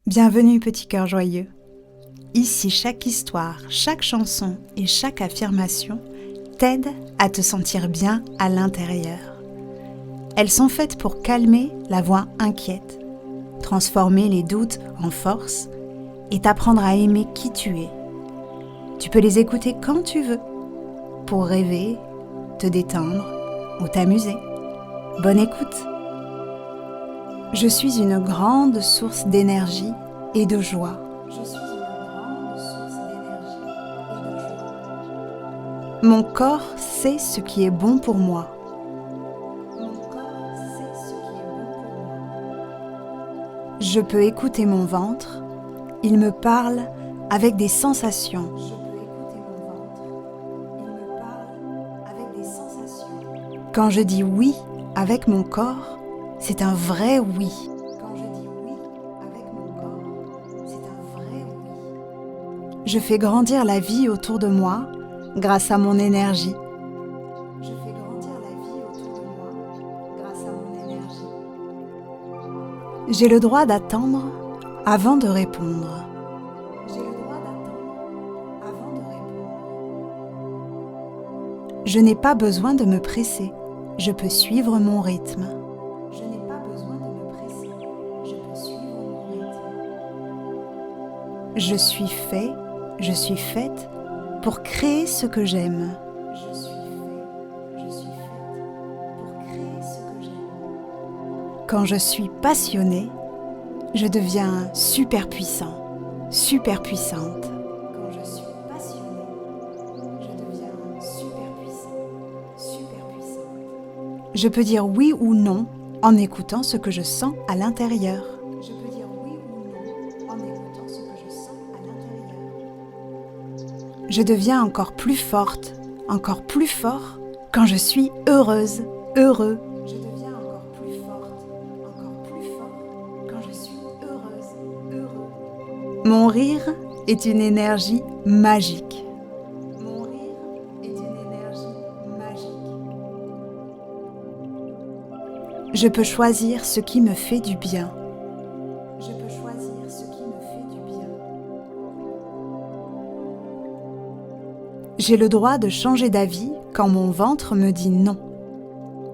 Bienvenue petit cœur joyeux. Ici chaque histoire, chaque chanson et chaque affirmation t'aide à te sentir bien à l'intérieur. Elles sont faites pour calmer la voix inquiète, transformer les doutes en force et t'apprendre à aimer qui tu es. Tu peux les écouter quand tu veux, pour rêver, te détendre ou t'amuser. Bonne écoute! Je suis une grande source d'énergie et de joie. Mon corps sait ce qui est bon pour moi. Je peux écouter mon ventre. Il me parle avec des sensations. Quand je dis oui avec mon corps, c'est un vrai oui. Je fais grandir la vie autour de moi grâce à mon énergie. J'ai le droit d'attendre avant de répondre. Je n'ai pas besoin de me presser. Je peux suivre mon rythme. Je suis fait, je suis faite pour créer ce que j'aime. Quand je suis passionnée, je deviens super puissant, super puissante. Je peux dire oui ou non en écoutant ce que je sens à l'intérieur. Je deviens encore plus forte, encore plus fort quand je suis heureuse, heureux. Je deviens encore plus forte, encore plus fort quand je suis heureuse, heureux. Mon rire est une énergie magique. Mon rire est une énergie magique. Je peux choisir ce qui me fait du bien. Je peux choisir ce qui me fait du bien. J'ai le droit de changer d'avis quand mon ventre me dit non.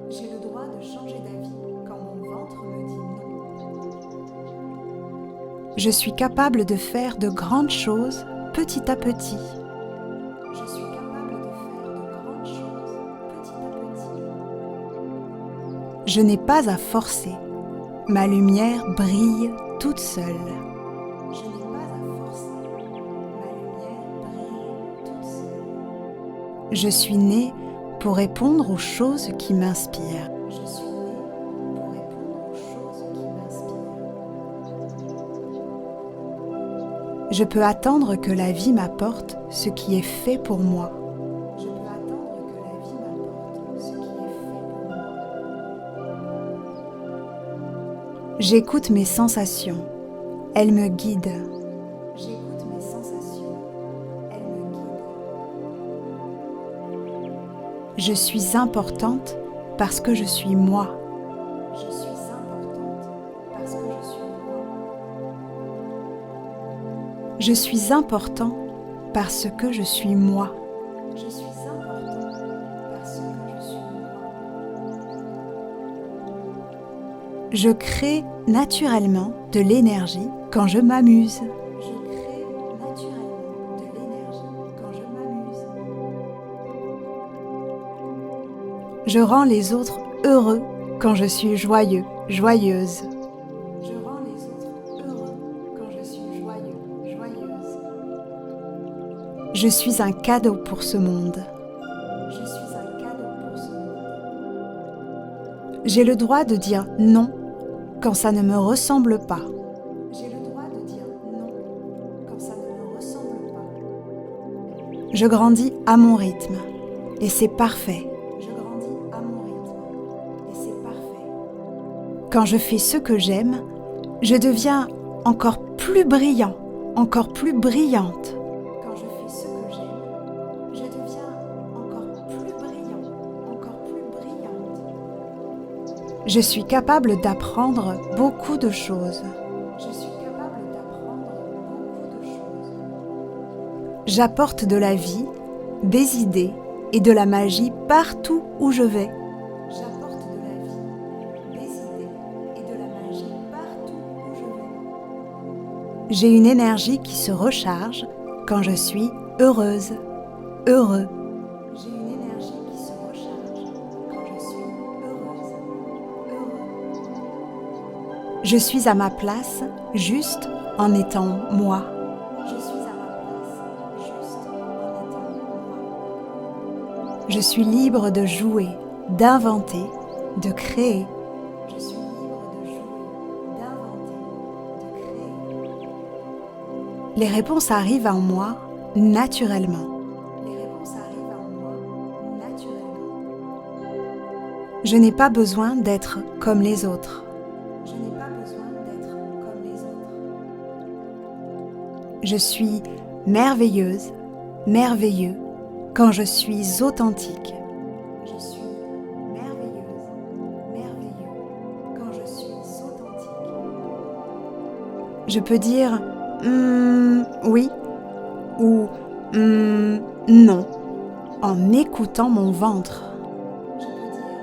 J'ai le droit de changer d'avis quand mon ventre me dit non. Je suis capable de faire de grandes choses petit à petit. Je suis capable de faire de grandes choses petit à petit. Je n'ai pas à forcer. Ma lumière brille toute seule. Je n'ai pas à forcer. Ma lumière brille toute seule. Je suis née pour répondre aux choses qui m'inspirent. Je suis née pour répondre aux choses qui m'inspirent. Je peux attendre que la vie m'apporte ce qui est fait pour moi. Je peux attendre que la vie m'apporte ce qui est fait pour moi. J'écoute mes sensations. Elles me guident. J'écoute mes sensations. Elles me guident. Je suis importante parce que je suis moi. Je suis importante parce que je suis moi. Je suis important parce que je suis moi. Je suis important parce que je suis moi. Je crée naturellement de l'énergie quand je m'amuse. Je crée naturellement de l'énergie quand je m'amuse. Je rends les autres heureux quand je suis joyeux, joyeuse. Je rends les autres heureux quand je suis joyeux, joyeuse. Je suis un cadeau pour ce monde. Je suis un cadeau pour ce monde. J'ai le droit de dire non quand ça ne me ressemble pas. J'ai le droit de dire non quand ça ne me ressemble pas. Je grandis à mon rythme et c'est parfait. Je grandis à mon rythme et c'est parfait. Quand je fais ce que j'aime, je deviens encore plus brillant, encore plus brillante. Quand je fais ce que j'aime, je deviens encore plus brillant, encore plus brillante. Je suis capable d'apprendre beaucoup de choses. Je suis capable d'apprendre J'apporte de la vie, des idées et de la magie partout où je vais. J'apporte de la vie, des idées et de la magie partout où je vais. J'ai une énergie qui se recharge quand je suis heureuse, heureux. J'ai une énergie qui se recharge quand je suis heureuse, heureux. Je suis à ma place juste en étant moi. Je suis à ma place juste en étant moi. Je suis libre de jouer, d'inventer, de créer. Je suis libre de jouer, d'inventer, de créer. Les réponses arrivent en moi naturellement. Les réponses arrivent en moi naturellement. Je n'ai pas besoin d'être comme les autres. Je n'ai pas besoin d'être comme les autres. Je suis merveilleuse, merveilleux quand je suis authentique. Je suis merveilleuse, merveilleux quand je suis authentique. Je peux dire oui ou non en écoutant mon ventre. Je peux dire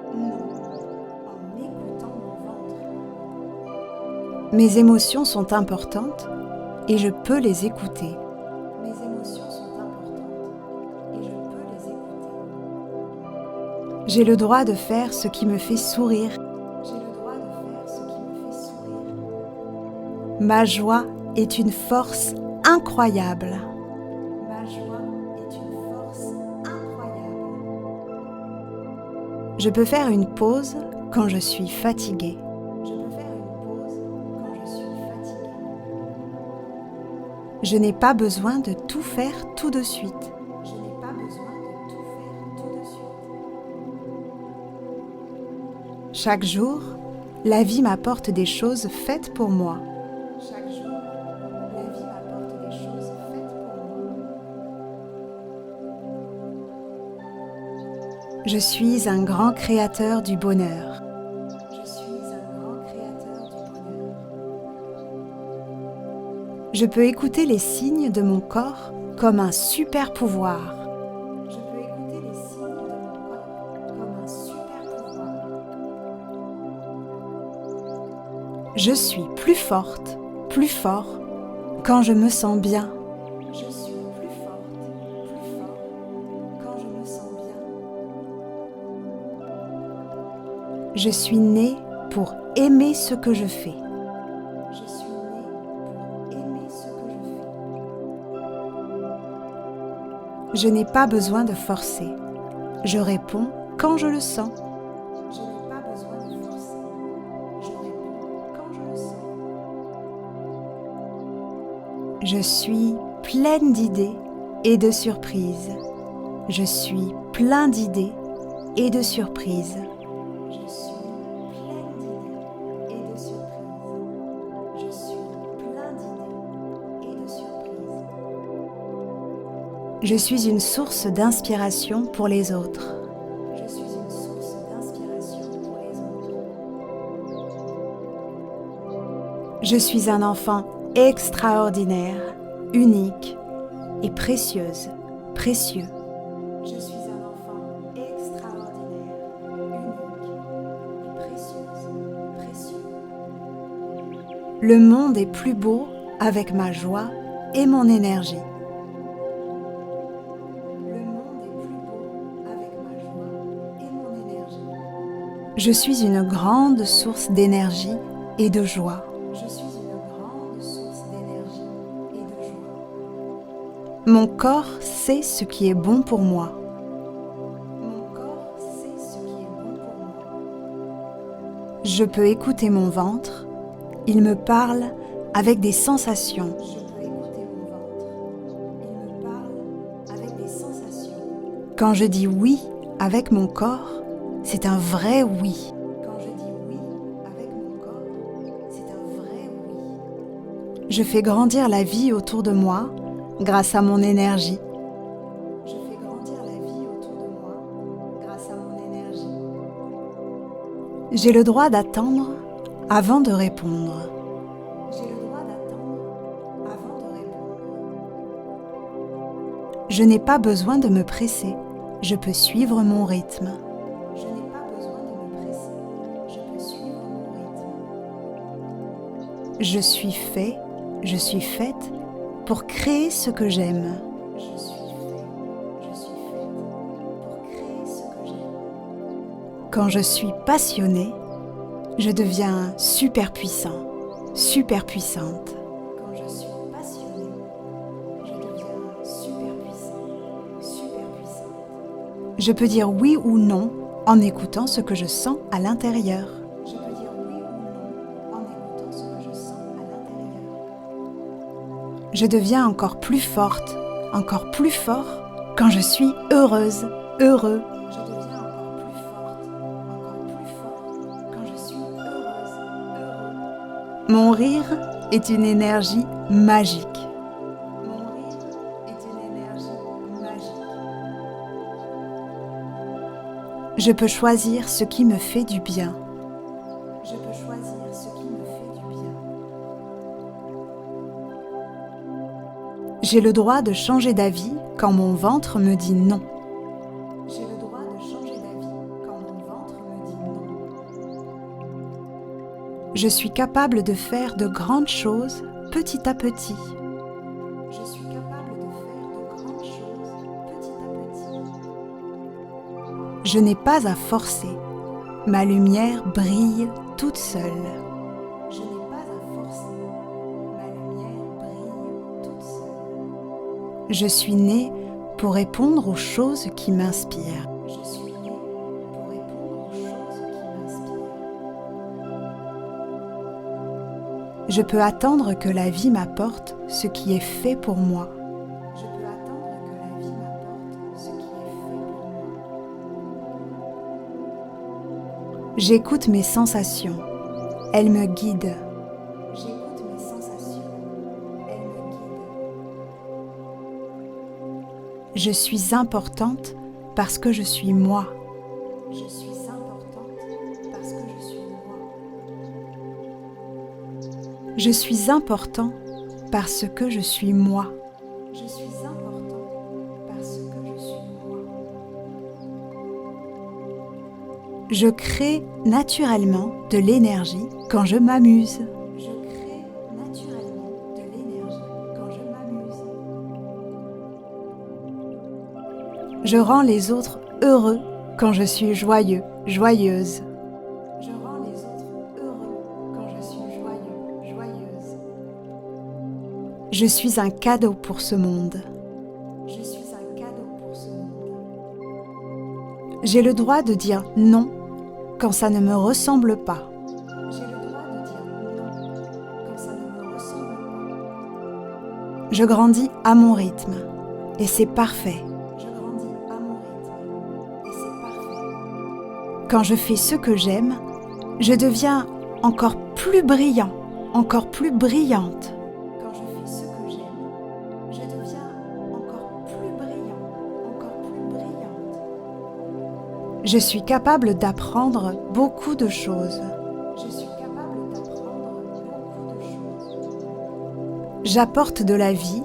oui ou non en écoutant mon ventre. Mes émotions sont importantes et je peux les écouter. Mes émotions sont importantes et je peux les écouter. J'ai le droit de faire ce qui me fait sourire. J'ai le droit de faire ce qui me fait sourire. Ma joie est une force incroyable. Ma joie est une force incroyable. Je peux faire une pause quand je suis fatiguée. Je peux faire une pause quand je suis fatiguée. Je n'ai pas besoin de tout faire tout de suite. Je n'ai pas besoin de tout faire tout de suite. Chaque jour, la vie m'apporte des choses faites pour moi. Chaque jour, la vie m'apporte des choses faites pour moi. Je suis un grand créateur du bonheur. Je suis un grand créateur du bonheur. Je peux écouter les signes de mon corps comme un super pouvoir. Je peux écouter les signes de mon corps comme un super pouvoir. Je suis plus forte, plus fort quand je me sens bien. Je suis plus forte, plus fort quand je me sens bien. Je suis née pour aimer ce que je fais. Je suis née pour aimer ce que je fais. Je n'ai pas besoin de forcer. Je réponds quand je le sens. Je n'ai pas besoin de forcer. Je réponds quand je le sens. Je suis pleine d'idées et de surprises. Je suis plein d'idées et de surprises. Je suis pleine d'idées et de surprises. Je suis plein d'idées et de surprises. Je suis une source d'inspiration pour les autres. Je suis une source d'inspiration pour les autres. Je suis un enfant extraordinaire, unique et précieuse, précieux. Je suis un enfant extraordinaire, unique et précieuse, précieux. Le monde est plus beau avec ma joie et mon énergie. Le monde est plus beau avec ma joie et mon énergie. Je suis une grande source d'énergie et de joie. Je suis une grande source d'énergie et de joie. Mon corps sait ce qui est bon pour moi. Mon corps sait ce qui est bon pour moi. Je peux écouter mon ventre. Il me parle avec des sensations. Je peux écouter mon ventre. Il me parle avec des sensations. Quand je dis oui avec mon corps, c'est un vrai oui. Quand je dis oui avec mon corps, c'est un vrai oui. Je fais grandir la vie autour de moi grâce à mon énergie. Je fais grandir la vie autour de moi grâce à mon énergie. J'ai le droit d'attendre avant de répondre. J'ai le droit Je n'ai pas besoin de me presser, je peux suivre mon rythme. Je n'ai pas besoin de me presser, je peux suivre mon rythme. Je suis fait, je suis faite pour créer ce que j'aime. Je suis fait, je suis faite pour créer ce que j'aime. Quand je suis passionnée, je deviens super puissant, super puissante. Quand je suis passionnée, je deviens super puissant, super puissante. Je peux dire oui ou non en écoutant ce que je sens à l'intérieur. Je peux dire oui ou non en écoutant ce que je sens à l'intérieur. Je deviens encore plus forte, encore plus fort quand je suis heureuse, heureux. Je deviens encore plus forte, encore plus fort quand je suis heureuse, heureux. Mon rire est une énergie magique. Mon rire est une énergie magique. Je peux choisir ce qui me fait du bien. Je peux choisir ce qui me fait du bien. J'ai le droit de changer d'avis quand mon ventre me dit non. J'ai le droit de changer d'avis quand mon ventre me dit non. Je suis capable de faire de grandes choses petit à petit. Je suis capable de faire de grandes choses petit à petit. Je n'ai pas à forcer. Ma lumière brille toute seule. Je n'ai pas à forcer. Ma lumière brille toute seule. Je suis née pour répondre aux choses qui m'inspirent. Je suis née pour répondre aux choses qui m'inspirent. Je peux attendre que la vie m'apporte ce qui est fait pour moi. Je peux attendre que la vie m'apporte ce qui est fait pour moi. J'écoute mes sensations. Elles me guident. J'écoute mes sensations. Elles me guident. Je suis importante parce que je suis moi. Je suis importante parce que je suis moi. Je suis important parce que je suis moi. Je suis important parce que je suis moi. Je crée naturellement de l'énergie quand je m'amuse. Je crée naturellement de l'énergie quand je m'amuse. Je rends les autres heureux quand je suis joyeux, joyeuse. Je rends les autres heureux quand je suis joyeux, joyeuse. Je suis un cadeau pour ce monde. Je suis un cadeau pour ce monde. J'ai le droit de dire non quand ça ne me ressemble pas. J'ai le droit de dire non quand ça ne me ressemble pas. Je grandis à mon rythme et c'est parfait. Je grandis à mon rythme et c'est parfait. Quand je fais ce que j'aime, je deviens encore plus brillant, encore plus brillante. Quand je fais ce que j'aime, je deviens encore plus brillant, encore plus brillante. Je suis capable d'apprendre beaucoup de choses. Je suis capable d'apprendre beaucoup de choses. J'apporte de la vie,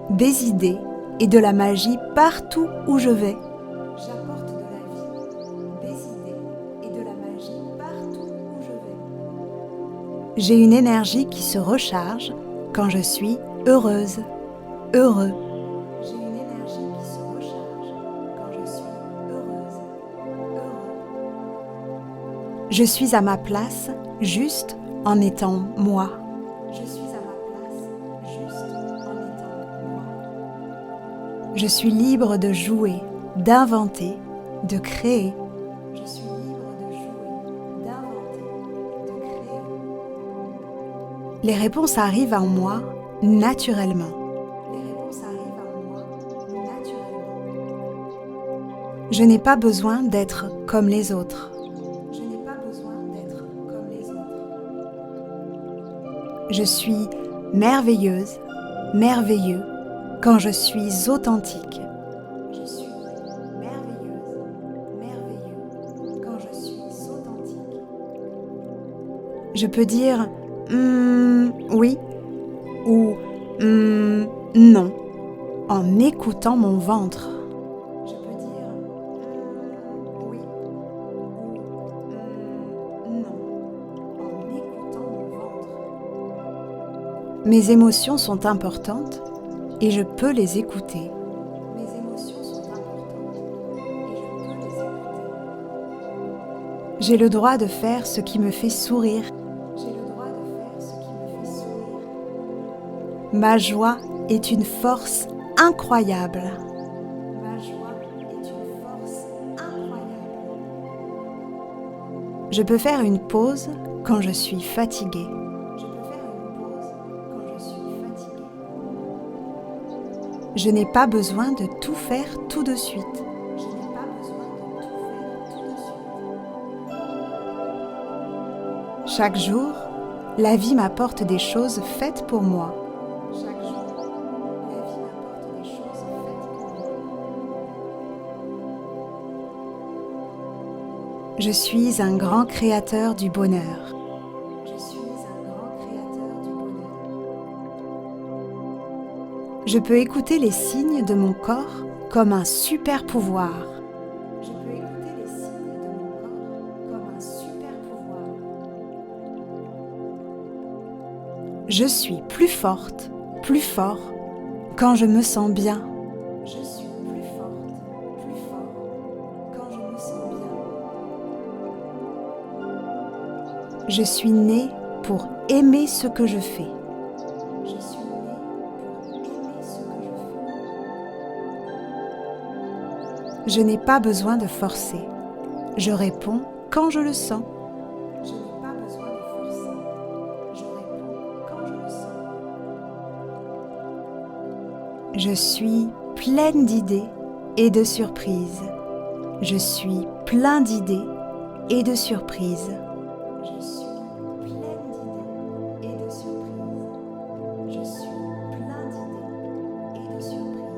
des idées et de la magie partout où je vais. J'apporte de la vie, des idées et de la magie partout où je vais. J'ai une énergie qui se recharge quand je suis heureuse, heureux. J'ai une énergie qui se recharge quand je suis heureuse, heureux. Je suis à ma place juste en étant moi. Je suis à ma place juste en étant moi. Je suis libre de jouer, d'inventer, de créer. Je suis libre de jouer, d'inventer, de créer. Les réponses arrivent en moi naturellement. Les réponses arrivent en moi naturellement. Je n'ai pas besoin d'être comme les autres. Je n'ai pas besoin d'être comme les autres. Je suis merveilleuse, merveilleux quand je suis authentique. Je suis merveilleuse, merveilleux quand je suis authentique. Je peux dire oui ou non en écoutant mon ventre. Je peux dire oui ou non en écoutant mon ventre. Mes émotions sont importantes et je peux les écouter. Mes émotions sont importantes et je peux les écouter. J'ai le droit de faire ce qui me fait sourire. J'ai le droit de faire ce qui me fait sourire. Ma joie est une force incroyable. Ma joie est une force incroyable. Je peux faire une pause quand je suis fatiguée. Je peux faire une pause quand je suis fatiguée. Je n'ai pas besoin de tout faire tout de suite. Je n'ai pas besoin de tout faire tout de suite. Chaque jour, la vie m'apporte des choses faites pour moi. Chaque jour, la vie m'apporte des choses faites pour moi. Je suis un grand créateur du bonheur. Je suis un grand créateur du bonheur. Je peux écouter les signes de mon corps comme un super pouvoir. Je peux écouter les signes de mon corps comme un super pouvoir. Je suis plus forte, plus fort quand je me sens bien. Je suis plus forte, plus fort quand je me sens bien. Je suis née pour aimer ce que je fais. Je suis née pour aimer ce que je fais. Je n'ai pas besoin de forcer. Je réponds quand je le sens. Je n'ai pas besoin de forcer. Je réponds quand je le sens. Je suis pleine d'idées et de surprises. Je suis plein d'idées et de surprises. Je suis pleine d'idées et de surprises. Je suis plein d'idées et de surprises.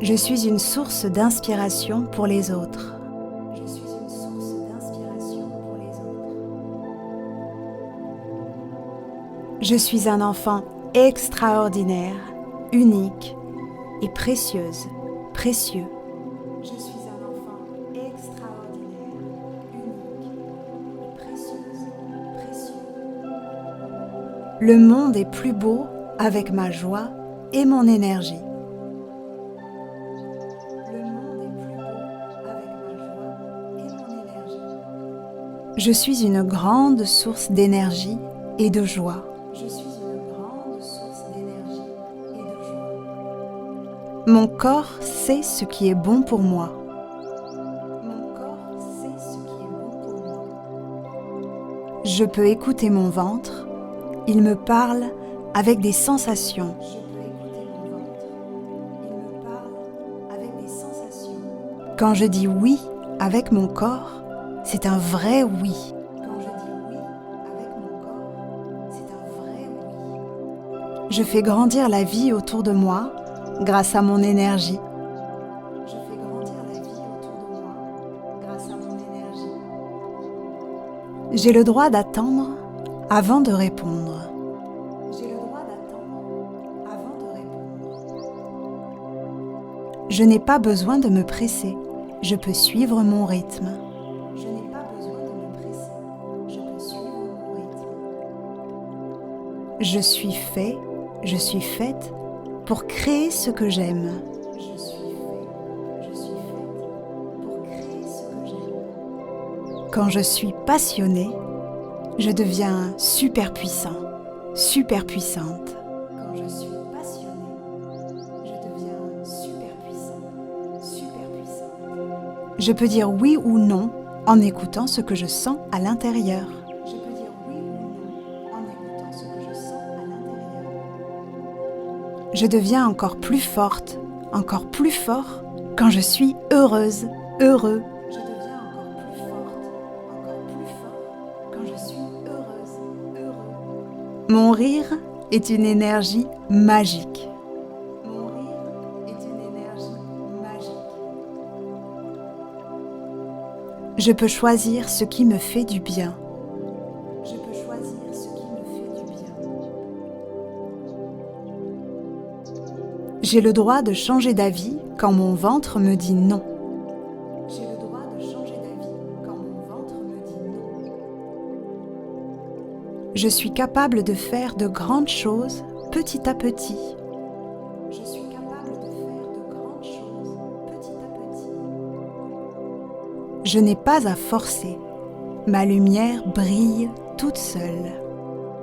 Je suis une source d'inspiration pour les autres. Je suis une source d'inspiration pour les autres. Je suis un enfant extraordinaire, unique et précieuse, précieux. Je suis un enfant extraordinaire, unique et précieuse, précieux. Le monde est plus beau avec ma joie et mon énergie. Le monde est plus beau avec ma joie et mon énergie. Je suis une grande source d'énergie et de joie. Je suis une grande source d'énergie et de joie. Mon corps sait ce qui est bon pour moi. Mon corps sait ce qui est bon pour moi. Je peux écouter mon ventre. Il me parle avec des sensations. Je peux écouter mon ventre. Il me parle avec des sensations. Quand je dis oui avec mon corps, c'est un vrai oui. Quand je dis oui avec mon corps, c'est un vrai oui. Je fais grandir la vie autour de moi grâce à mon énergie. Je fais grandir la vie autour de moi grâce à mon énergie. J'ai le droit d'attendre avant de répondre. J'ai le droit d'attendre avant de répondre. Je n'ai pas besoin de me presser. Je peux suivre mon rythme. Je n'ai pas besoin de me presser. Je peux suivre mon rythme. Je suis fait, je suis faite pour créer ce que j'aime. Je suis fait, je suis faite pour créer ce que j'aime. Quand je suis passionnée, je deviens super puissant, super puissante. Quand je suis passionnée, je deviens super puissant, super puissante. Je peux dire oui ou non en écoutant ce que je sens à l'intérieur. Je peux dire oui ou non en écoutant ce que je sens à l'intérieur. Je deviens encore plus forte, encore plus fort quand je suis heureuse, heureux. Je deviens encore plus forte, encore plus fort quand je suis heureuse, heureux. Mon rire est une énergie magique. Mon rire est une énergie magique. Je peux choisir ce qui me fait du bien. Je peux choisir ce qui me fait du bien. J'ai le droit de changer d'avis quand mon ventre me dit non. J'ai le droit de changer d'avis quand mon ventre me dit non. Je suis capable de faire de grandes choses petit à petit. Je suis capable de faire de grandes choses petit à petit. Je n'ai pas à forcer. Ma lumière brille toute seule.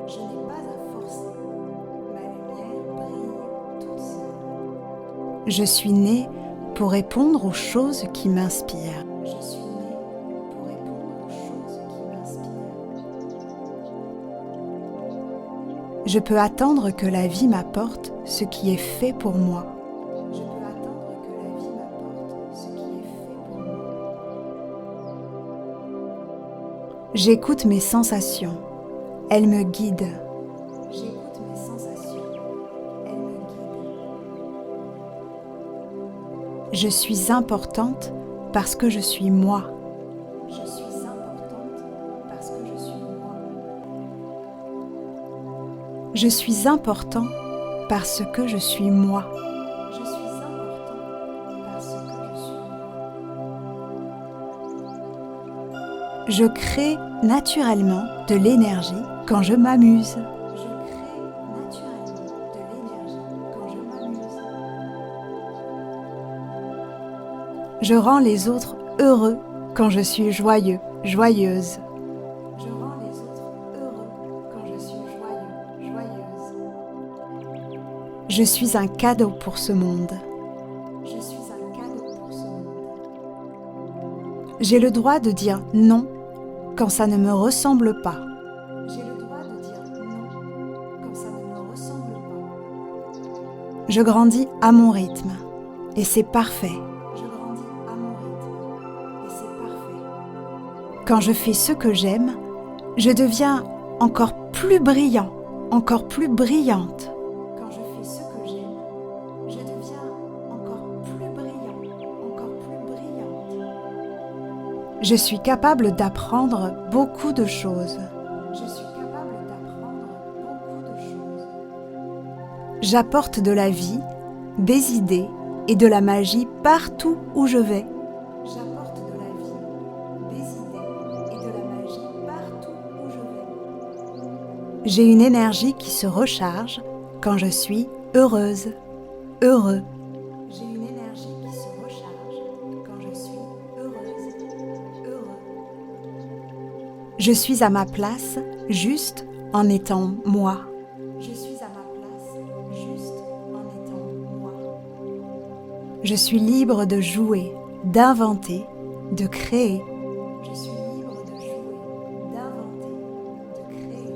Je n'ai pas à forcer. Ma lumière brille toute seule. Je suis née pour répondre aux choses qui m'inspirent. Je suis née pour répondre aux choses qui m'inspirent. Je peux attendre que la vie m'apporte ce qui est fait pour moi. Je peux attendre que la vie m'apporte ce qui est fait pour moi. J'écoute mes sensations. Elles me guident. J'écoute mes sensations. Elles me guident. Je suis importante parce que je suis moi. Je suis importante parce que je suis moi. Je suis important parce que je suis moi. Je suis important parce que je suis moi. Je crée naturellement de l'énergie quand je m'amuse. Je crée naturellement de l'énergie quand je m'amuse. Je rends les autres heureux quand je suis joyeux, joyeuse. Je rends les autres heureux quand je suis joyeux, joyeuse. Je suis un cadeau pour ce monde. Je suis un cadeau pour ce monde. J'ai le droit de dire non quand ça ne me ressemble pas. J'ai le droit de dire non quand ça ne me ressemble pas. Je grandis à mon rythme et c'est parfait. Je grandis à mon rythme et c'est parfait. Quand je fais ce que j'aime, je deviens encore plus brillant, encore plus brillante. Quand je fais ce que j'aime, je deviens encore plus brillant, encore plus brillante. Je suis capable d'apprendre beaucoup de choses. Je suis capable d'apprendre beaucoup de choses. J'apporte de la vie, des idées et de la magie partout où je vais. J'apporte de la vie, des idées et de la magie partout où je vais. J'ai une énergie qui se recharge quand je suis heureuse, heureux. J'ai une énergie qui se recharge quand je suis heureuse, heureux. Je suis à ma place juste en étant moi. Je suis à ma place juste en étant moi. Je suis libre de jouer, d'inventer, de créer. Je suis libre de jouer, d'inventer, de créer.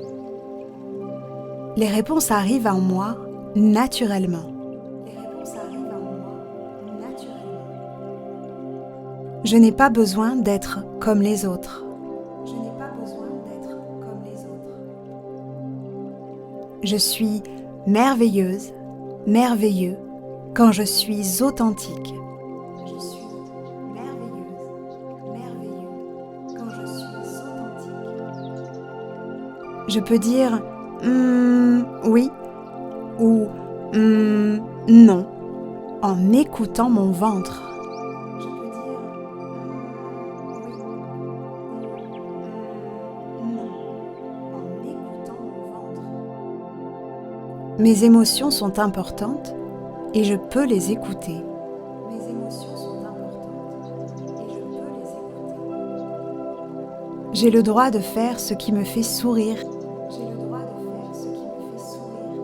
Les réponses arrivent en moi naturellement. Les réponses arrivent en moi naturellement. Je n'ai pas besoin d'être comme les autres. Je n'ai pas besoin d'être comme les autres. Je suis merveilleuse, merveilleux quand je suis authentique. Je suis merveilleuse, merveilleux quand je suis authentique. Je peux dire oui ou non en écoutant mon ventre. Je peux dire oui ou non en écoutant mon ventre. Mes émotions sont importantes et je peux les écouter. Mes émotions sont importantes et je peux les écouter. J'ai le droit de faire ce qui me fait sourire. J'ai le droit de faire ce qui me fait sourire.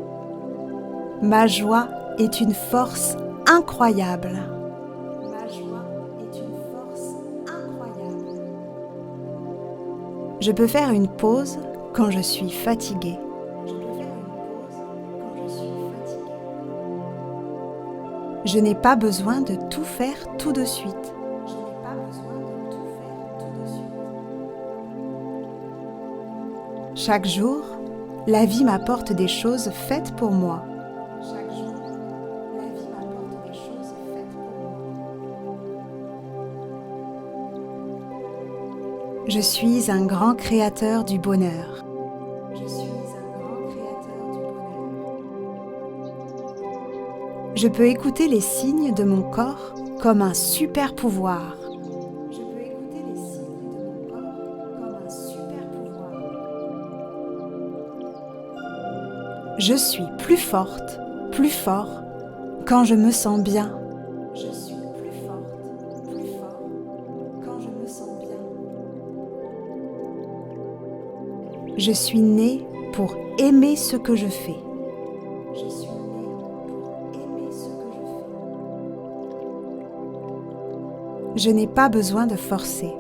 Ma joie est une force incroyable. Ma joie est une force incroyable. Je peux faire une pause quand je suis fatiguée. Je peux faire une pause quand je suis fatiguée. Je n'ai pas besoin de tout faire tout de suite. Je n'ai pas besoin de tout faire tout de suite. Chaque jour, la vie m'apporte des choses faites pour moi. Chaque jour, la vie m'apporte des choses faites pour moi. Je suis un grand créateur du bonheur. Je suis un grand créateur du bonheur. Je peux écouter les signes de mon corps comme un super pouvoir. Je peux écouter les signes de mon corps comme un super pouvoir. Je suis plus forte, plus fort quand je me sens bien. Je suis plus forte, plus fort quand je me sens bien. Je suis née pour aimer ce que je fais. Je suis née pour aimer ce que je fais. Je n'ai pas besoin de forcer.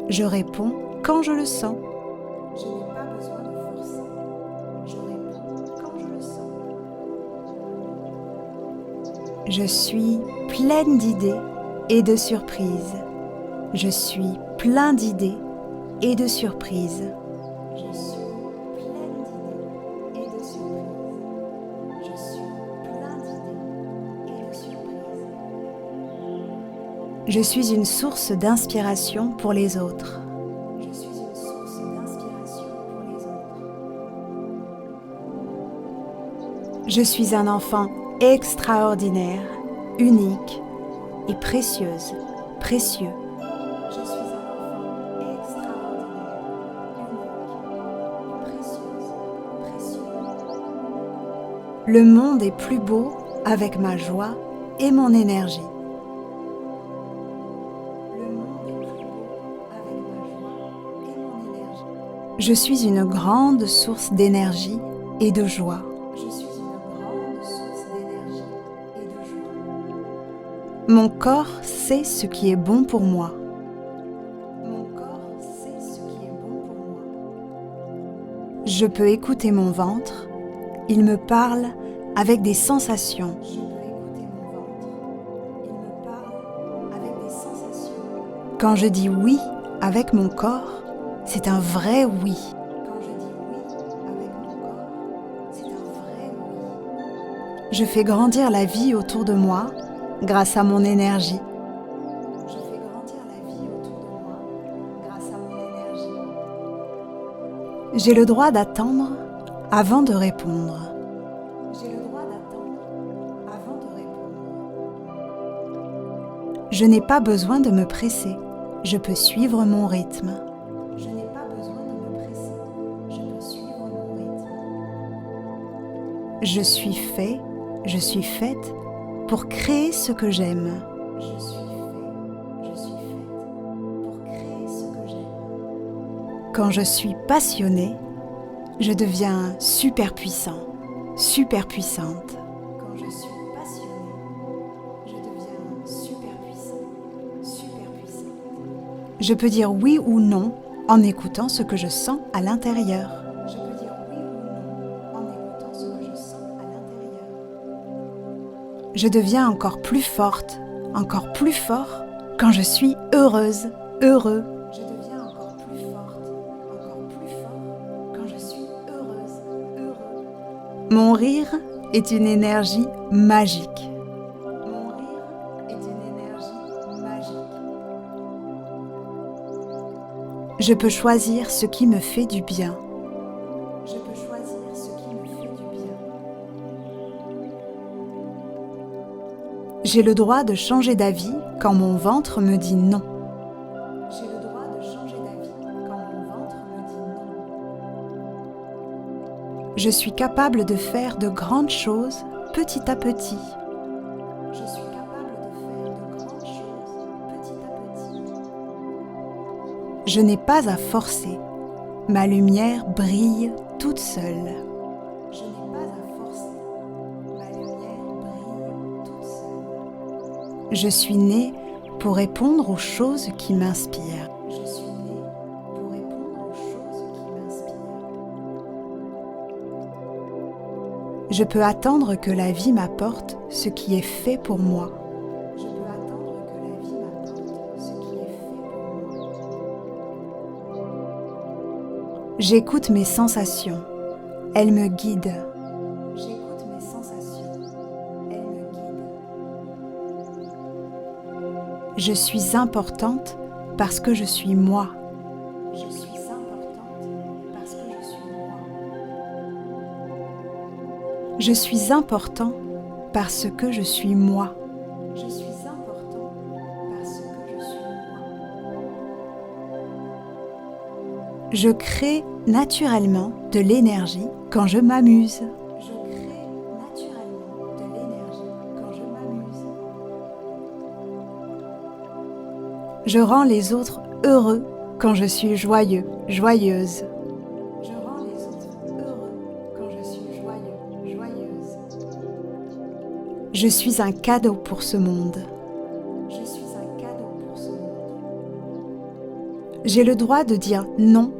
Je réponds quand je le sens. Je n'ai pas besoin de forcer. Je réponds quand je le sens. Je suis pleine d'idées et de surprises. Je suis plein d'idées et de surprises. Je suis pleine d'idées et de surprises. Je suis plein d'idées et de surprises. Je suis une source d'inspiration pour les autres. Je suis une source d'inspiration pour les autres. Je suis un enfant extraordinaire, unique et précieuse, précieux. Je suis un enfant extraordinaire, unique et précieuse, précieux. Le monde est plus beau avec ma joie et mon énergie. Le monde est plus beau avec ma joie et mon énergie. Je suis une grande source d'énergie et de joie. Je suis une grande source d'énergie et de joie. Mon corps sait ce qui est bon pour moi. Mon corps sait ce qui est bon pour moi. Je peux écouter mon ventre. Il me parle avec des sensations. Je peux écouter mon ventre. Il me parle avec des sensations. Quand je dis oui avec mon corps, c'est un vrai oui. Quand je dis oui avec mon corps, c'est un vrai oui. Je fais grandir la vie autour de moi grâce à mon énergie. Je fais grandir la vie autour de moi grâce à mon énergie. J'ai le droit d'attendre avant de répondre. J'ai le droit d'attendre avant de répondre. Je n'ai pas besoin de me presser. Je peux suivre mon rythme. Je n'ai pas besoin de me presser. Je peux suivre mon rythme. Je suis fait, je suis faite pour créer ce que j'aime. Je suis fait, je suis faite pour créer ce que j'aime. Quand je suis passionnée, je deviens super puissant, super puissante. Quand je suis passionnée, je deviens super puissant, super puissante. Je peux dire oui ou non en écoutant ce que je sens à l'intérieur. Je peux dire oui ou non en écoutant ce que je sens à l'intérieur. Je deviens encore plus forte, encore plus fort quand je suis heureuse, heureux. Je deviens encore plus forte, encore plus fort quand je suis heureuse, heureux. Mon rire est une énergie magique. Mon rire est une énergie magique. Je peux choisir ce qui me fait du bien. Je peux choisir ce qui me fait du bien. J'ai le droit de changer d'avis quand mon ventre me dit non. J'ai le droit de changer d'avis quand mon ventre me dit non. Je suis capable de faire de grandes choses petit à petit. Je suis capable de faire de grandes choses petit à petit. Je n'ai pas à forcer. Ma lumière brille toute seule. Je n'ai pas à forcer. Ma lumière brille toute seule. Je suis née pour répondre aux choses qui m'inspirent. Je suis née pour répondre aux choses qui m'inspirent. Je peux attendre que la vie m'apporte ce qui est fait pour moi. Je peux attendre que la vie m'apporte ce qui est fait pour moi. J'écoute mes sensations. Elles me guident. J'écoute mes sensations. Elles me guident. Je suis importante parce que je suis moi. Je suis importante parce que je suis moi. Je suis important parce que je suis moi. Je suis important parce que je suis moi. Je crée naturellement de l'énergie quand je m'amuse. Je crée naturellement de l'énergie quand je m'amuse. Je rends les autres heureux quand je suis joyeux, joyeuse. Je rends les autres heureux quand je suis joyeux, joyeuse. Je suis un cadeau pour ce monde. Je suis un cadeau pour ce monde. J'ai le droit de dire non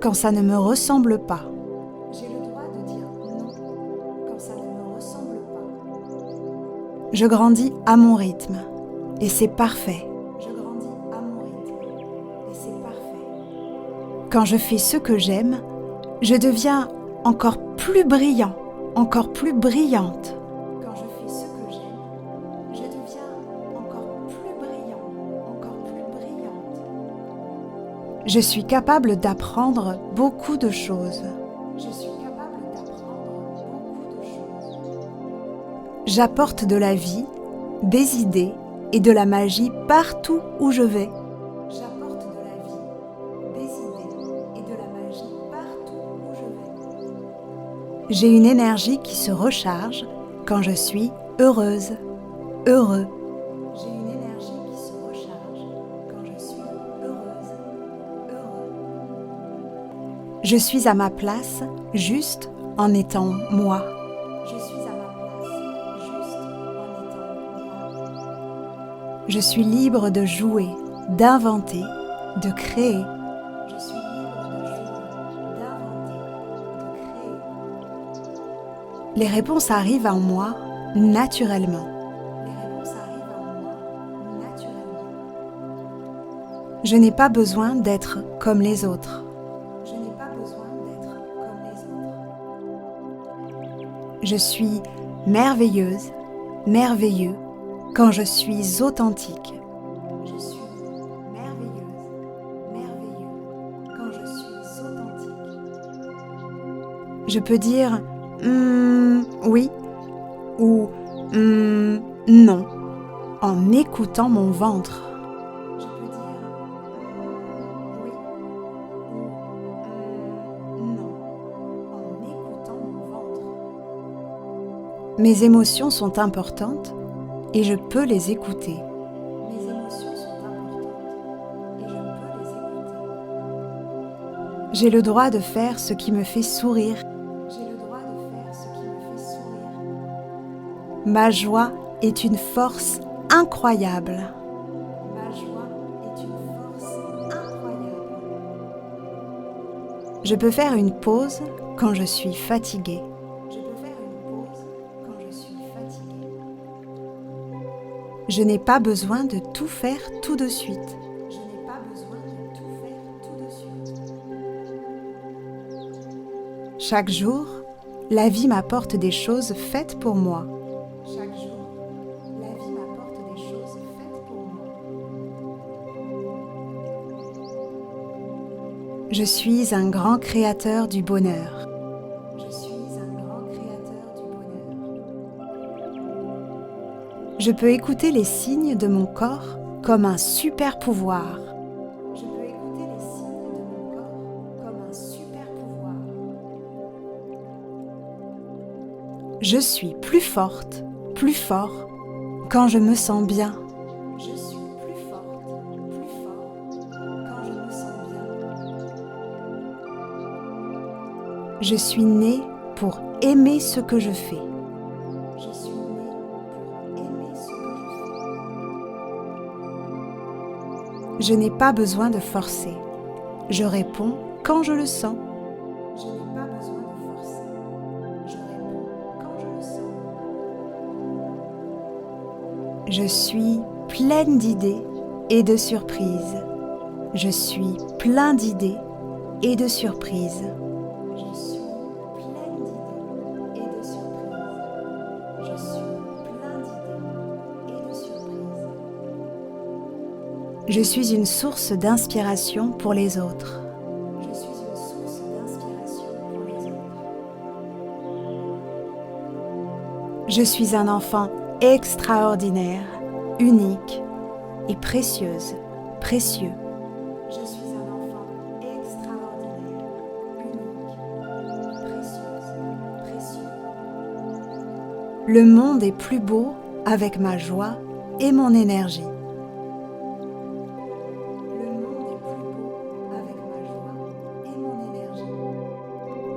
quand ça ne me ressemble pas. J'ai le droit de dire non quand ça ne me ressemble pas. Je grandis à mon rythme et c'est parfait. Je grandis à mon rythme et c'est parfait. Quand je fais ce que j'aime, je deviens encore plus brillant, encore plus brillante. Quand je fais ce que j'aime, je deviens encore plus brillant, encore plus brillante. Je suis capable d'apprendre beaucoup de choses. Je suis capable d'apprendre beaucoup de choses. J'apporte de la vie, des idées et de la magie partout où je vais. J'apporte de la vie, des idées et de la magie partout où je vais. J'ai une énergie qui se recharge quand je suis heureuse, heureux. J'ai une énergie qui se recharge quand je suis heureuse, heureux. Je suis à ma place juste en étant moi. Je suis à ma place juste en étant moi. Je suis libre de jouer, d'inventer, de créer. Je suis libre de jouer, d'inventer, de créer. Les réponses arrivent en moi naturellement. Les réponses arrivent en moi naturellement. Je n'ai pas besoin d'être comme les autres. Je n'ai pas besoin d'être comme les autres. Je suis merveilleuse, merveilleux quand je suis authentique. Je suis merveilleuse, merveilleux quand je suis authentique. Je peux dire oui ou non en écoutant mon ventre. Je peux dire oui ou non en écoutant mon ventre. Mes émotions sont importantes et je peux les écouter. Mes émotions sont importantes et je peux les écouter. J'ai le droit de faire ce qui me fait sourire. J'ai le droit de faire ce qui me fait sourire. Ma joie est une force incroyable. Ma joie est une force incroyable. Je peux faire une pause quand je suis fatiguée. Je peux faire une pause quand je suis fatiguée. Je n'ai pas besoin de tout faire tout de suite. Je n'ai pas besoin de tout faire tout de suite. Chaque jour, la vie m'apporte des choses faites pour moi. Chaque jour, la vie m'apporte des choses faites pour moi. Je suis un grand créateur du bonheur. Je suis un grand créateur du bonheur. Je peux écouter les signes de mon corps comme un super pouvoir. Je peux écouter les signes de mon corps comme un super pouvoir. Je suis plus forte, plus fort quand je me sens bien. Je suis plus forte, plus fort quand je me sens bien. Je suis née pour aimer ce que je fais. Je suis née pour aimer ce que je fais. Je n'ai pas besoin de forcer. Je réponds quand je le sens. Je n'ai pas besoin de forcer. Je réponds quand je le sens. Je suis pleine d'idées et de surprises. Je suis plein d'idées et de surprises. Je suis pleine d'idées et de surprises. Je suis plein d'idées et de surprises. Je suis une source d'inspiration pour les autres. Je suis une source d'inspiration pour les autres. Je suis un enfant extraordinaire, unique et précieuse, précieux. Je suis un enfant extraordinaire, unique, précieuse, précieux. Le monde est plus beau avec ma joie et mon énergie. Le monde est plus beau avec ma joie et mon énergie.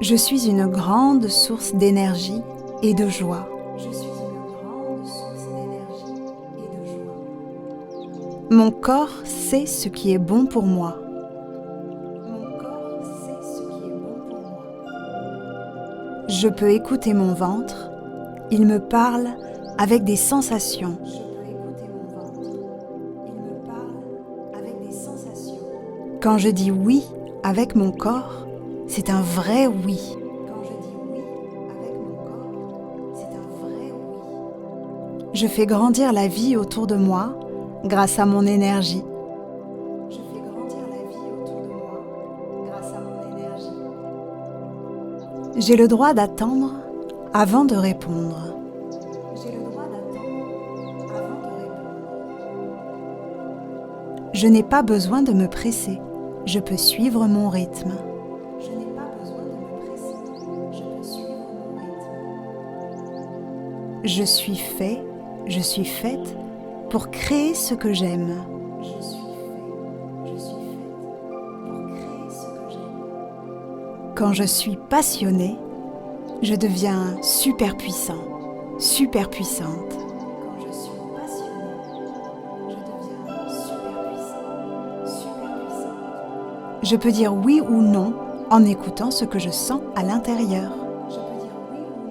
Je suis une grande source d'énergie et de joie. Je suis une grande source d'énergie et de joie. Mon corps sait ce qui est bon pour moi. Mon corps sait ce qui est bon pour moi. Je peux écouter mon ventre. Il me parle avec des sensations. Je peux écouter mon ventre. Il me parle avec des sensations. Quand je dis oui avec mon corps, c'est un vrai oui. Quand je dis oui avec mon corps, c'est un vrai oui. Je fais grandir la vie autour de moi grâce à mon énergie. Je fais grandir la vie autour de moi grâce à mon énergie. J'ai le droit d'attendre avant de répondre. J'ai le droit d'attendre avant de répondre. Je n'ai pas besoin de me presser. Je peux suivre mon rythme. Je n'ai pas besoin de me presser. Je peux suivre mon rythme. Je suis fait, je suis faite pour créer ce que j'aime. Je suis fait, je suis faite pour créer ce que j'aime. Quand je suis passionnée, je deviens super puissant, super puissante. Quand je suis passionnée, je deviens super puissant, super puissante. Je peux dire oui ou non en écoutant ce que je sens à l'intérieur. Je peux dire oui ou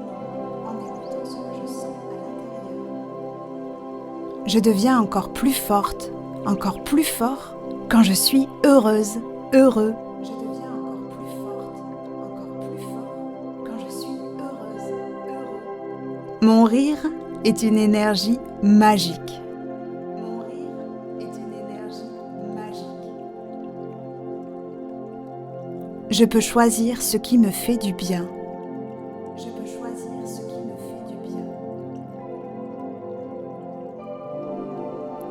non en écoutant ce que je sens à l'intérieur. Je deviens encore plus forte, encore plus fort quand je suis heureuse, heureux. Je deviens encore plus forte, encore plus fort quand je suis heureuse, heureux. Mon rire est une énergie magique. Mon rire est une énergie magique. Je peux choisir ce qui me fait du bien. Je peux choisir ce qui me fait du bien.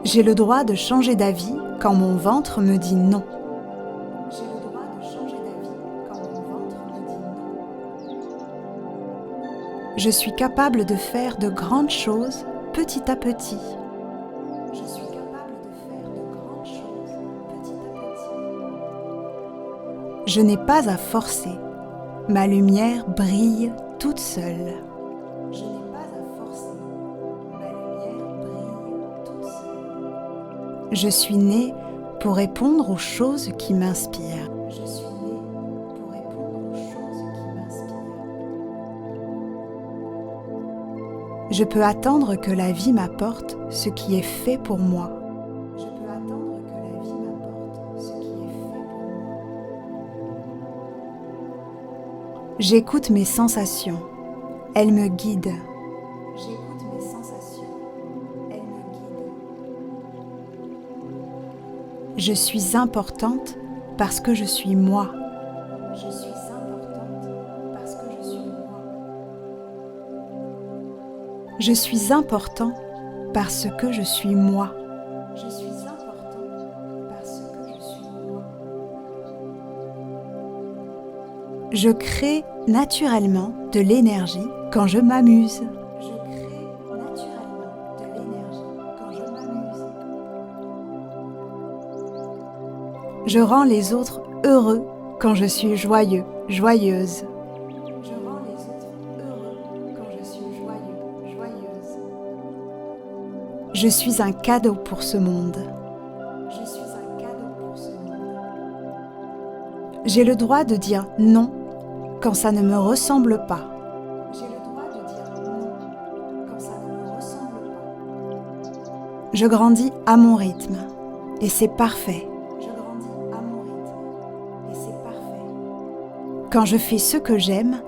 J'ai le droit de changer d'avis quand mon ventre me dit non. J'ai le droit de changer d'avis quand mon ventre me dit non. Je suis capable de faire de grandes choses petit à petit. Je suis capable de faire de grandes choses petit à petit. Je n'ai pas à forcer. Ma lumière brille toute seule. Je n'ai pas à forcer. Ma lumière brille toute seule. Je suis née pour répondre aux choses qui m'inspirent. Je suis née pour répondre aux choses qui m'inspirent. Je peux attendre que la vie m'apporte ce qui est fait pour moi. Je peux attendre que la vie m'apporte ce qui est fait pour moi. J'écoute mes sensations. Elles me guident. J'écoute mes sensations. Elles me guident. Je suis importante parce que je suis moi. Je suis importante parce que je suis moi. Je suis important parce que je suis moi. Je suis important parce que je suis moi. Je crée naturellement de l'énergie quand je m'amuse. Je crée naturellement de l'énergie quand je m'amuse. Je rends les autres heureux quand je suis joyeux, joyeuse. Je rends les autres heureux quand je suis joyeux, joyeuse. Je suis un cadeau pour ce monde. Je suis un cadeau pour ce monde. J'ai le droit de dire non quand ça ne me ressemble pas. J'ai le droit de dire non quand ça ne me ressemble pas. Je grandis à mon rythme et c'est parfait. Je grandis à mon rythme et c'est parfait. Quand je fais ce que j'aime,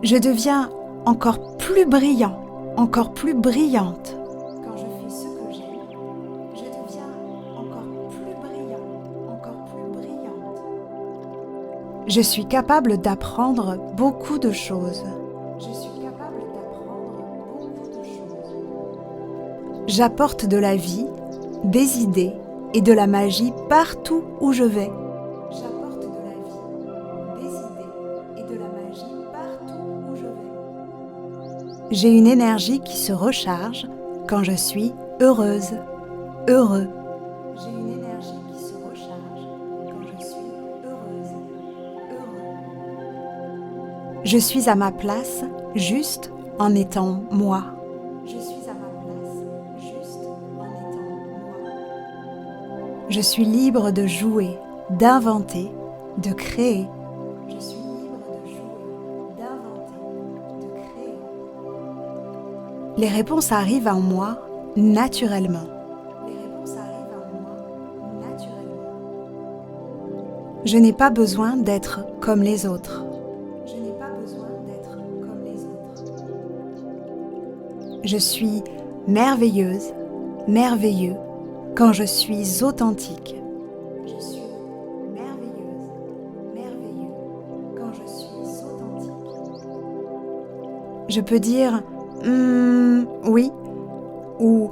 je deviens encore plus brillant, encore plus brillante. Quand je fais ce que j'aime, je deviens encore plus brillant, encore plus brillante. Je suis capable d'apprendre beaucoup de choses. Je suis capable d'apprendre beaucoup de J'apporte de la vie, des idées et de la magie partout où je vais. J'apporte de la vie, des idées et de la magie partout où je vais. J'ai une énergie qui se recharge quand je suis heureuse, heureux. J'ai une énergie qui se recharge quand je suis heureuse, heureux. Je suis à ma place juste en étant moi. Je suis à ma place juste en étant moi. Je suis libre de jouer, d'inventer, de créer. Je suis libre de jouer, d'inventer, de créer. Les réponses arrivent en moi naturellement. Les réponses arrivent en moi naturellement. Je n'ai pas besoin d'être comme les autres. Je n'ai pas besoin d'être comme les autres. Je suis merveilleuse, merveilleux quand je suis authentique. Je suis merveilleuse, merveilleux quand je suis authentique. Je peux dire oui ou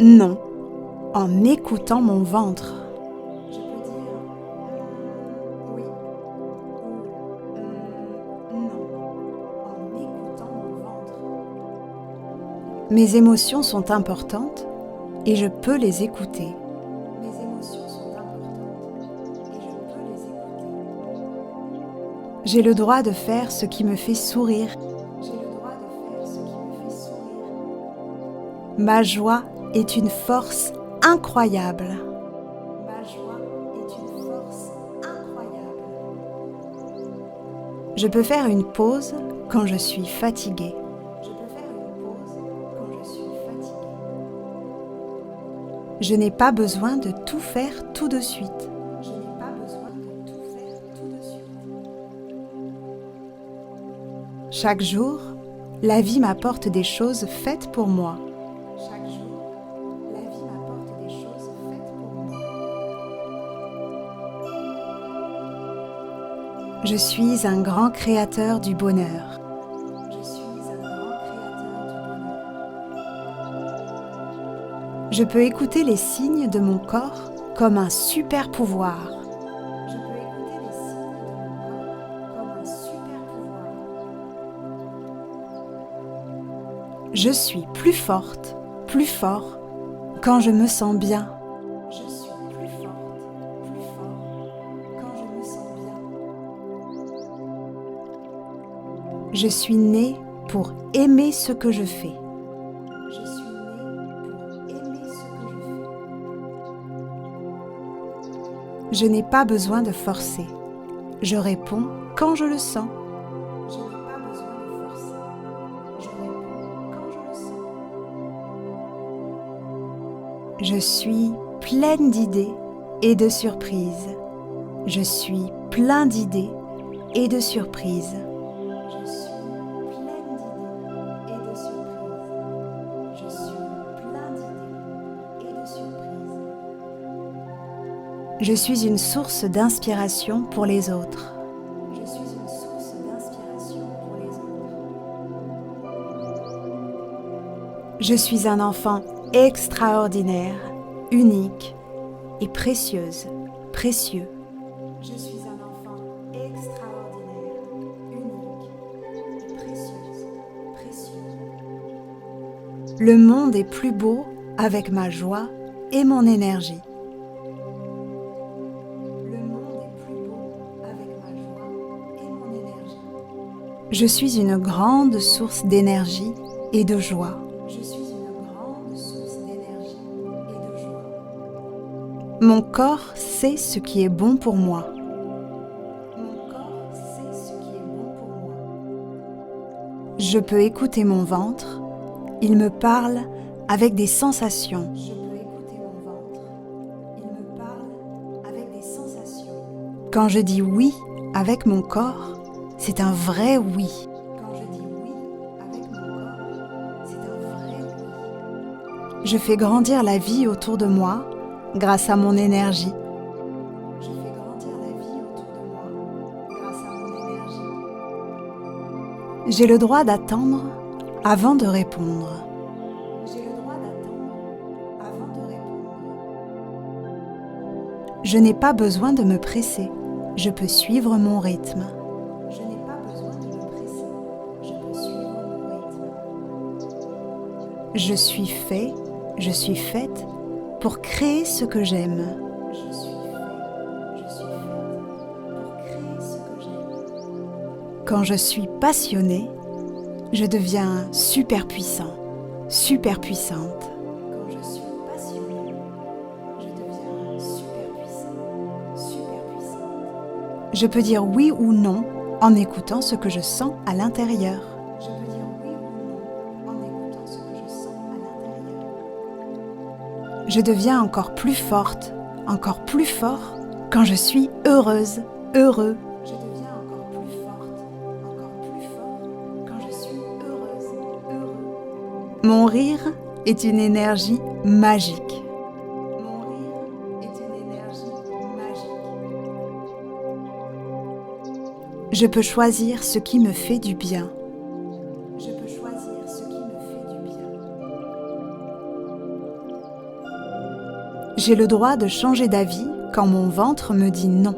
non en écoutant mon ventre. Je peux dire oui ou non en écoutant mon ventre. Mes émotions sont importantes et je peux les écouter. Mes émotions sont importantes et je peux les écouter. J'ai le droit de faire ce qui me fait sourire. J'ai le droit de faire ce qui me fait sourire. Ma joie est une force incroyable. Ma joie est une force incroyable. Je peux faire une pause quand je suis fatiguée. Je peux faire une pause quand je suis fatiguée. Je n'ai pas besoin de tout faire tout de suite. Je n'ai pas besoin de tout faire tout de suite. Chaque jour, la vie m'apporte des choses faites pour moi. Chaque jour, la vie m'apporte des choses faites pour moi. Je suis un grand créateur du bonheur. Je suis un grand créateur du bonheur. Je peux écouter les signes de mon corps comme un super pouvoir. Je peux écouter les signes de mon corps comme un super pouvoir. Je suis plus forte, plus fort quand je me sens bien. Je suis plus forte, plus fort quand je me sens bien. Je suis née pour aimer ce que je fais. Je suis née pour aimer ce que je fais. Je n'ai pas besoin de forcer. Je réponds quand je le sens. Je n'ai pas besoin de forcer. Je réponds quand je le sens. Je suis pleine d'idées et de surprises. Je suis plein d'idées et de surprises. Je suis pleine d'idées et de surprises. Je suis plein d'idées et de surprises. Je suis une source d'inspiration pour les autres. Je suis une source d'inspiration pour les autres. Je suis un enfant extraordinaire, unique et précieuse, précieux. Je suis un enfant extraordinaire, unique et précieuse, précieux. Le monde est plus beau avec ma joie et mon énergie. Le monde est plus beau avec ma joie et mon énergie. Je suis une grande source d'énergie et de joie. Je suis une grande source d'énergie et de joie. Mon corps sait ce qui est bon pour moi. Mon corps sait ce qui est bon pour moi. Je peux écouter mon ventre. Il me parle avec des sensations. Je peux écouter mon ventre. Il me parle avec des sensations. Quand je dis oui avec mon corps, c'est un vrai oui. Quand je dis oui avec mon corps, c'est un vrai oui. Je fais grandir la vie autour de moi grâce à mon énergie. Je fais grandir la vie autour de moi grâce à mon énergie. J'ai le droit d'attendre avant de répondre. J'ai le droit Je n'ai pas besoin de me presser, je peux suivre mon rythme. Je n'ai pas besoin de me presser, je peux suivre mon rythme. Je suis fait, je suis faite pour créer ce que j'aime. Je suis fait, je suis faite pour créer ce que j'aime. Quand je suis passionnée, je deviens super puissant, super puissante. Quand je suis passionnée, je deviens super puissant, super puissante. Je peux dire oui ou non en écoutant ce que je sens à l'intérieur. Je peux dire oui ou non en écoutant ce que je sens à l'intérieur. Je deviens encore plus forte, encore plus fort quand je suis heureuse, heureux. Je deviens encore plus forte, encore plus fort quand je suis heureuse, heureux. Mon rire est une énergie magique. Mon rire est une énergie magique. Je peux choisir ce qui me fait du bien. Je peux choisir ce qui me fait du bien. J'ai le droit de changer d'avis quand mon ventre me dit non.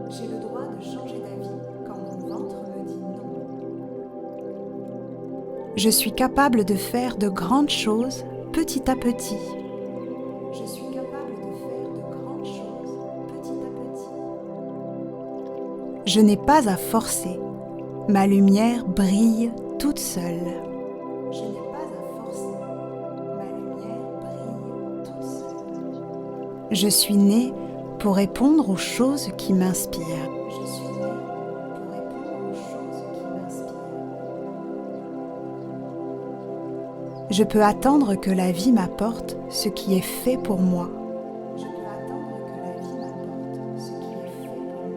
J'ai le droit de changer d'avis quand mon ventre me dit non. Je suis capable de faire de grandes choses petit à petit. Je suis capable de faire de grandes choses petit à petit. Je n'ai pas à forcer. Ma lumière brille toute seule. Je n'ai pas à forcer. Ma lumière brille toute seule. Je suis née pour répondre aux choses qui m'inspirent. Je suis née pour répondre aux choses qui m'inspirent. Je peux attendre que la vie m'apporte ce qui est fait pour moi. Je peux attendre que la vie m'apporte ce qui est fait pour moi.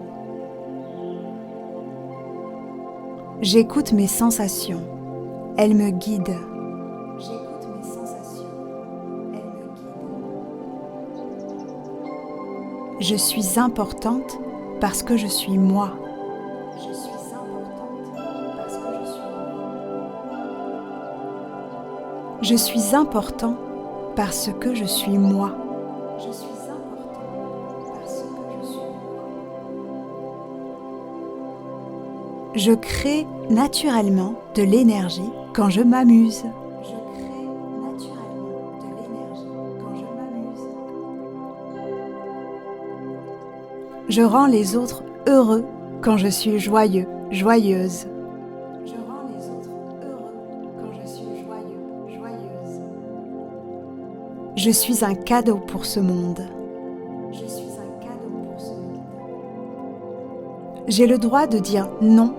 J'écoute mes sensations. Elles me guident. J'écoute mes sensations. Elles me guident. Je suis importante parce que je suis moi. Je suis importante parce que je suis moi. Je suis important parce que je suis moi. Je suis important parce que je suis moi. Je crée naturellement de l'énergie quand je m'amuse. Je crée naturellement de l'énergie quand je m'amuse. Je rends les autres heureux quand je suis joyeux, joyeuse. Je rends les autres heureux quand je suis joyeux, joyeuse. Je suis un cadeau pour ce monde. Je suis un cadeau pour ce monde. J'ai le droit de dire non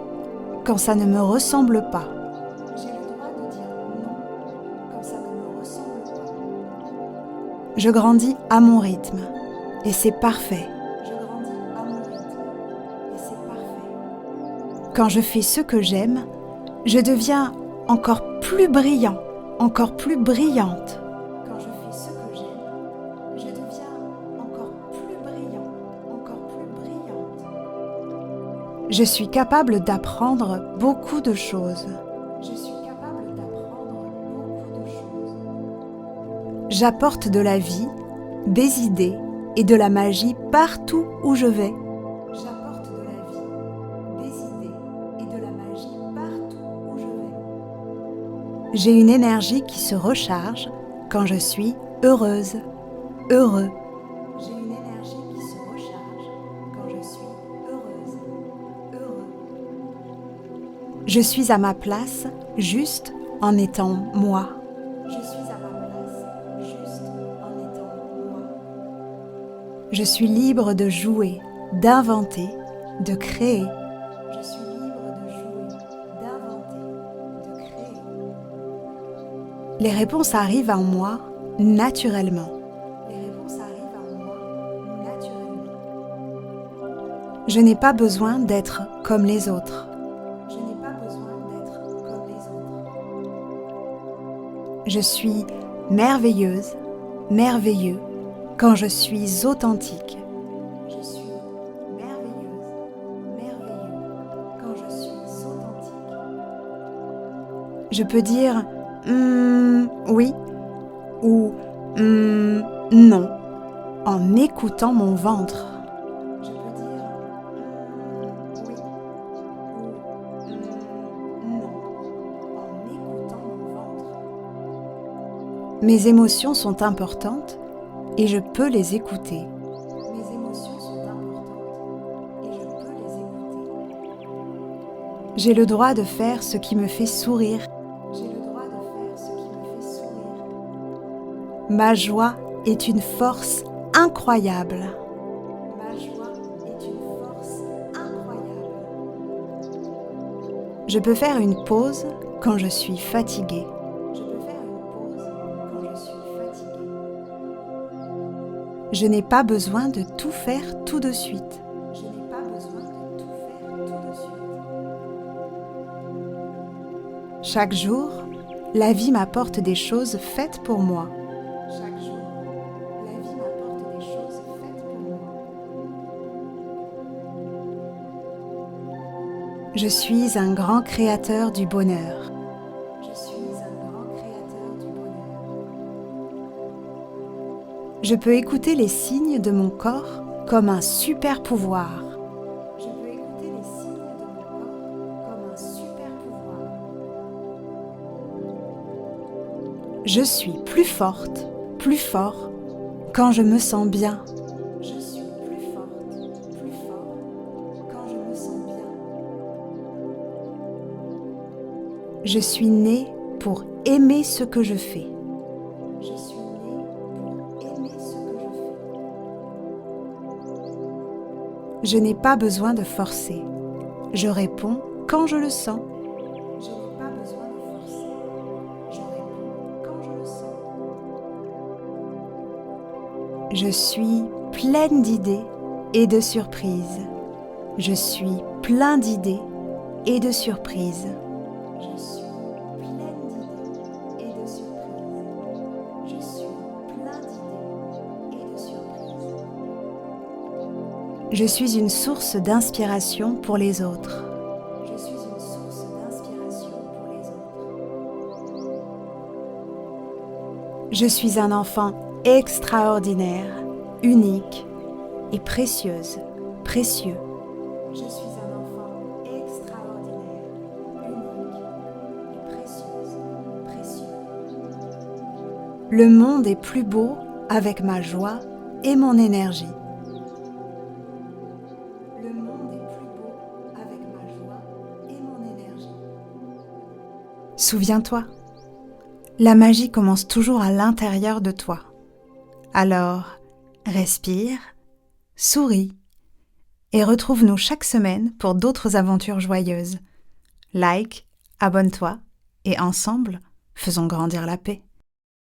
quand ça ne me ressemble pas. J'ai le droit de dire non quand ça ne me ressemble pas. Je grandis à mon rythme et c'est parfait. Je grandis à mon rythme et c'est parfait. Quand je fais ce que j'aime, je deviens encore plus brillant, encore plus brillante. Quand je fais ce que j'aime, je deviens encore plus brillant, encore plus brillante. Je suis capable d'apprendre beaucoup de choses. Je suis capable d'apprendre beaucoup de choses. J'apporte de la vie, des idées et de la magie partout où je vais. J'apporte de la vie, des idées et de la magie partout où je vais. J'ai une énergie qui se recharge quand je suis heureuse, heureux. J'ai une énergie qui se recharge quand je suis heureuse, heureux. Je suis à ma place juste en étant moi. Je suis à ma place juste en étant moi. Je suis libre de jouer, d'inventer, de créer. Je suis libre de jouer, d'inventer, de créer. Les réponses arrivent en moi naturellement. Les réponses arrivent en moi naturellement. Je n'ai pas besoin d'être comme les autres. Je n'ai pas besoin d'être comme les autres. Je suis merveilleuse, merveilleux quand je suis authentique. Je suis merveilleuse, merveilleux quand je suis authentique. Je peux dire oui ou non en écoutant mon ventre. Je peux dire oui ou non en écoutant mon ventre. Mes émotions sont importantes et je peux les écouter. Mes émotions sont importantes et je peux les écouter. J'ai le droit de faire ce qui me fait sourire. J'ai le droit de faire ce qui me fait sourire. Ma joie est une force incroyable. Ma joie est une force incroyable. Je peux faire une pause quand je suis fatiguée. Je peux faire une pause quand je suis fatiguée. Je n'ai pas besoin de tout faire tout de suite. Je n'ai pas besoin de tout faire tout de suite. Chaque jour, la vie m'apporte des choses faites pour moi. Chaque jour, la vie m'apporte des choses faites pour moi. Je suis un grand créateur du bonheur. Je suis un grand créateur du bonheur. Je peux écouter les signes de mon corps comme un super pouvoir. Je peux écouter les signes de mon corps comme un super pouvoir. Je suis plus forte, plus fort quand je me sens bien. Je suis plus forte, plus fort quand je me sens bien. Je suis née pour aimer ce que je fais. Je suis née pour aimer ce que je fais. Je n'ai pas besoin de forcer. Je réponds quand je le sens. Je n'ai pas besoin de forcer. Je réponds quand je le sens. Je suis pleine d'idées et de surprises. Je suis plein d'idées et de surprises. Je suis pleine d'idées et de surprises. Je suis plein d'idées et de surprises. Je suis une source d'inspiration pour les autres. Je suis une source d'inspiration pour les autres. Je suis un enfant extraordinaire, unique et précieuse, précieux. Je suis un enfant extraordinaire, unique et précieuse, précieux. Le monde est plus beau avec ma joie et mon énergie. Le monde est plus beau avec ma joie et mon énergie. Souviens-toi, la magie commence toujours à l'intérieur de toi. Alors, respire, souris et retrouve-nous chaque semaine pour d'autres aventures joyeuses. Like, abonne-toi et ensemble, faisons grandir la paix.